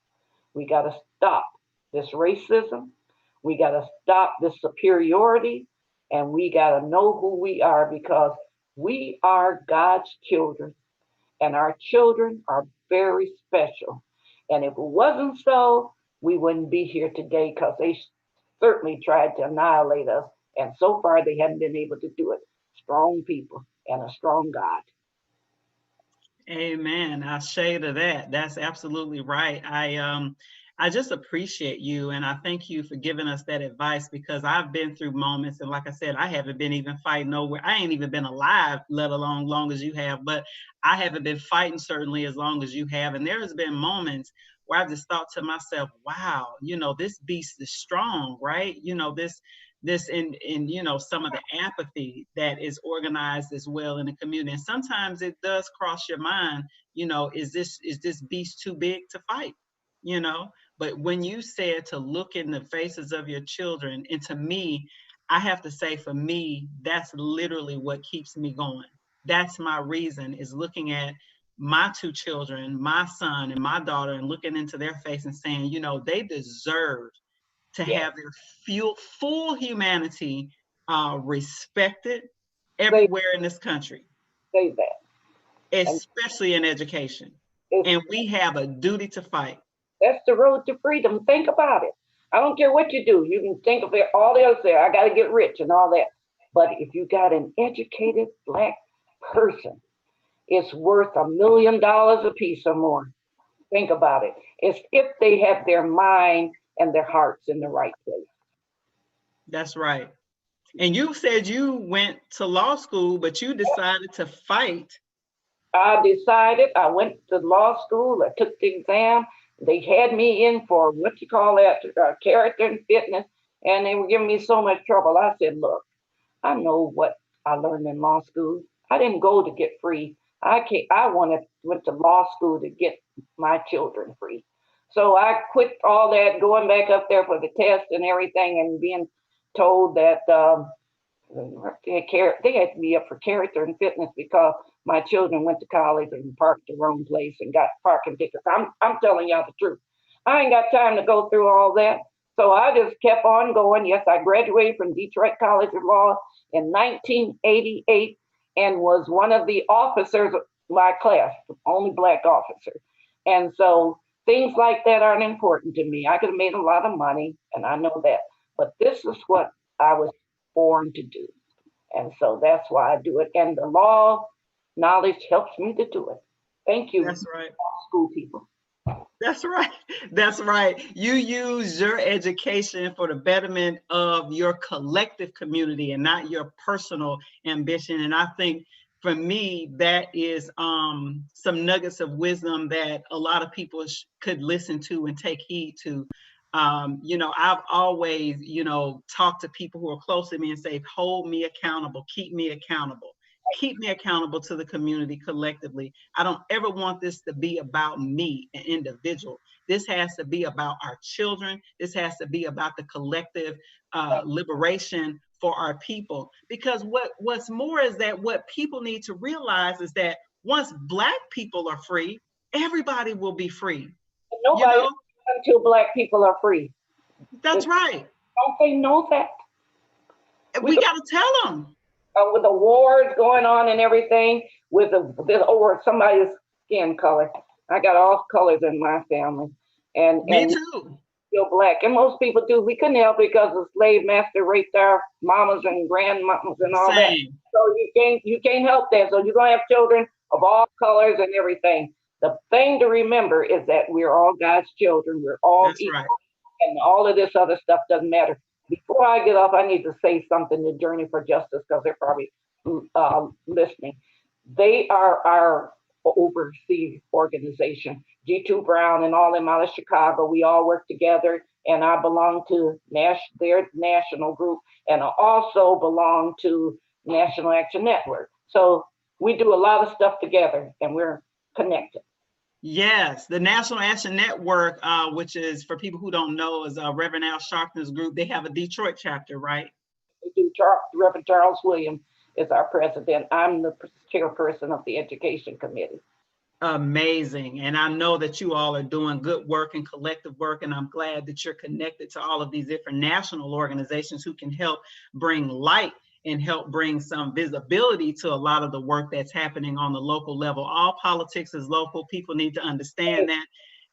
We got to stop this racism. We got to stop this superiority. And we got to know who we are, because we are God's children, and our children are very special. And if it wasn't so, we wouldn't be here today, because they certainly tried to annihilate us. And so far, they haven't been able to do it. Strong people and a strong God. Amen. I shade of that. That's absolutely right. I just appreciate you, and I thank you for giving us that advice, because I've been through moments, and like I said, I haven't been even fighting nowhere. I ain't even been alive, let alone long as you have, but I haven't been fighting certainly as long as you have. And there has been moments where I've just thought to myself, wow, this beast is strong, right? This in some of the apathy that is organized as well in the community. And sometimes it does cross your mind, is this beast too big to fight? you know but when you said to look in the faces of your children, and to me, I have to say, for me, that's literally what keeps me going. That's my reason, is looking at my two children, my son and my daughter, and looking into their face and saying, they deserve to Yes. have their full humanity respected Say, everywhere in this country, say that. And especially in education. it's, And we have a duty to fight. that's the road to freedom. Think about it. I don't care what you do. You can think of it, all the other say, I got to get rich and all that. But if you got an educated black person, it's worth $1 million a piece or more. Think about it. It's if they have their mind and their hearts in the right place. That's right. And you said you went to law school, but you decided to fight. I decided, I went to law school, I took the exam. They had me in for what you call that, character and fitness, and they were giving me so much trouble. I said, look, I know what I learned in law school. I didn't go to get free. Went to law school to get my children free. So I quit all that, going back up there for the test and everything, and being told that they had me up for character and fitness because my children went to college and parked the wrong place and got parking tickets. I'm telling y'all the truth. I ain't got time to go through all that. So I just kept on going. Yes, I graduated from Detroit College of Law in 1988 and was one of the officers of my class, the only black officer. And so things like that aren't important to me. I could have made a lot of money, and I know that. But this is what I was born to do. And so that's why I do it. And the law knowledge helps me to do it. Thank you, That's right. school people. That's right. That's right. You use your education for the betterment of your collective community and not your personal ambition. And I think for me, that is some nuggets of wisdom that a lot of people could listen to and take heed to. I've always, talked to people who are close to me and say, hold me accountable, keep me accountable to the community collectively. I don't ever want this to be about me, an individual. This has to be about our children. This has to be about the collective liberation for our people. Because what's more is that what people need to realize is that once Black people are free, everybody will be free. Nobody until black people are free. That's right. Don't they know that? We got to tell them. With the wars going on and everything, with over somebody's skin color. I got all colors in my family, and Me too. still black. And most people do. We couldn't help it because the slave master raped our mamas and grandmamas and all that. So you can't help that. So you're gonna have children of all colors and everything. The thing to remember is that we're all God's children. We're all That's equal, right. and all of this other stuff doesn't matter. Before I get off, I need to say something to Journey for Justice because they're probably listening. They are our overseas organization. G2 Brown and all them out of Chicago, we all work together, and I belong to their national group, and I also belong to National Action Network. So we do a lot of stuff together, and we're connected. Yes, the National Action Network, which is, for people who don't know, is Reverend Al Sharpton's group. They have a Detroit chapter, right? We do. Reverend Charles Williams is our president. I'm the chairperson of the Education Committee. Amazing. And I know that you all are doing good work and collective work, and I'm glad that you're connected to all of these different national organizations who can help bring light and help bring some visibility to a lot of the work that's happening on the local level. All politics is local. People need to understand that.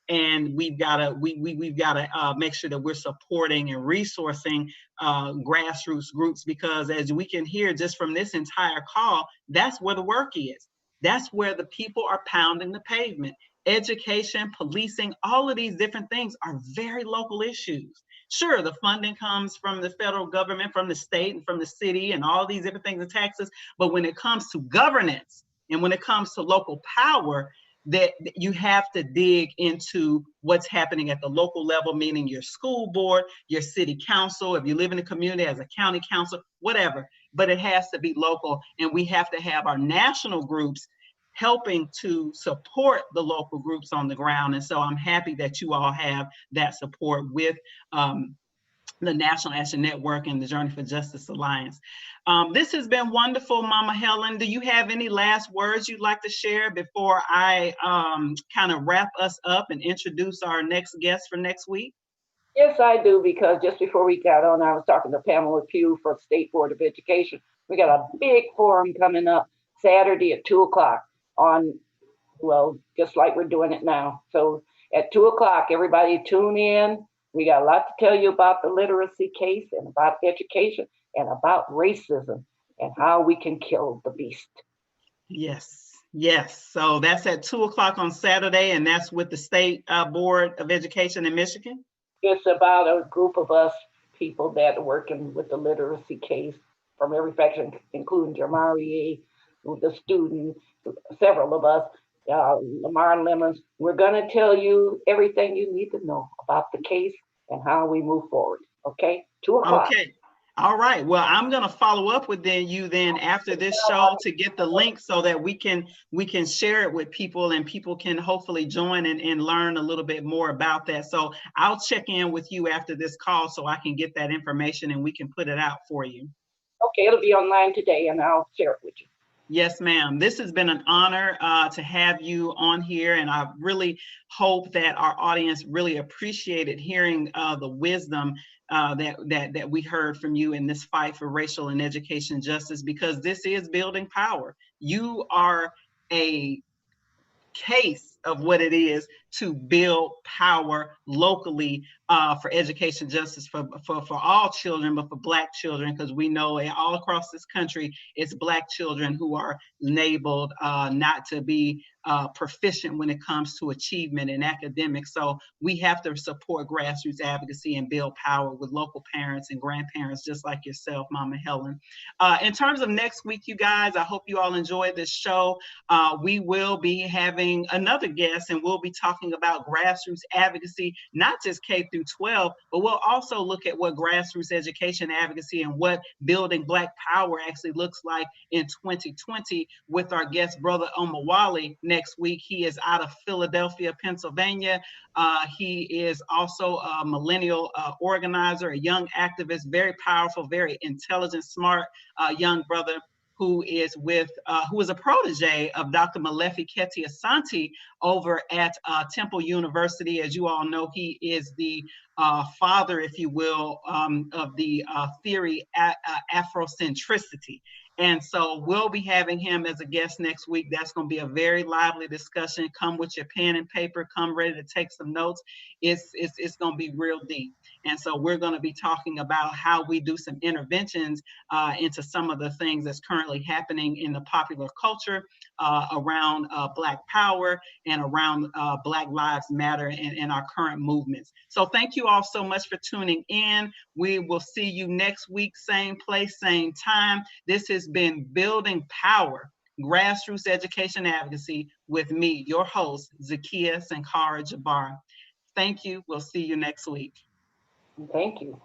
And we've got to make sure that we're supporting and resourcing grassroots groups, because as we can hear just from this entire call, that's where the work is. That's where the people are pounding the pavement. education, policing, all of these different things are very local issues. Sure, the funding comes from the federal government, from the state, and from the city, and all these different things, and taxes. But when it comes to governance and when it comes to local power, that you have to dig into what's happening at the local level, meaning your school board, your city council, if you live in a community as a county council, whatever. But it has to be local, and we have to have our national groups helping to support the local groups on the ground. And so I'm happy that you all have that support with the National Action Network and the Journey for Justice Alliance. This has been wonderful, Mama Helen. Do you have any last words you'd like to share before I kind of wrap us up and introduce our next guest for next week? Yes, I do, because just before we got on, I was talking to Pamela Pugh from State Board of Education. We got a big forum coming up Saturday at 2 o'clock on, well, just like we're doing it now. So at 2 o'clock, everybody tune in. We got a lot to tell you about the literacy case and about education and about racism and how we can kill the beast. Yes, yes. So that's at 2 o'clock on Saturday, and that's with the State Board of Education in Michigan. It's about a group of us people that are working with the literacy case from every faction, including Jamari, the student, several of us, Lamar Lemons. We're going to tell you everything you need to know about the case and how we move forward. Okay? 2 o'clock. Okay. All right. Well, I'm going to follow up with you then after this show to get the link so that we can share it with people and people can hopefully join and learn a little bit more about that. So I'll check in with you after this call so I can get that information and we can put it out for you. Okay, it'll be online today and I'll share it with you. Yes, ma'am. This has been an honor to have you on here, and I really hope that our audience really appreciated hearing the wisdom that we heard from you in this fight for racial and education justice, because this is building power. You are a case of what it is to build power locally for education justice for all children, but for Black children, because we know all across this country, it's Black children who are labeled not to be proficient when it comes to achievement in academics. So we have to support grassroots advocacy and build power with local parents and grandparents, just like yourself, Mama Helen. In terms of next week, you guys, I hope you all enjoyed this show. We will be having another guest, and we'll be talking about grassroots advocacy, not just K through 12, but we'll also look at what grassroots education advocacy and what building Black power actually looks like in 2020 with our guest, Brother Omawale, next week. He is out of Philadelphia, Pennsylvania. He is also a millennial organizer, a young activist, very powerful, very intelligent, smart young brother who is a protege of Dr. Molefi Keti Asante over at Temple University. As you all know, he is the father, if you will, of the theory Afrocentricity. And so we'll be having him as a guest next week. That's going to be a very lively discussion. Come with your pen and paper. Come ready to take some notes. It's going to be real deep. And so we're going to be talking about how we do some interventions into some of the things that's currently happening in the popular culture around Black power and around Black Lives Matter and our current movements. So thank you all so much for tuning in. We will see you next week, same place, same time. This has been Building Power, Grassroots Education Advocacy with me, your host, Zakiya Sankara-Jabar. Thank you. We'll see you next week. Thank you.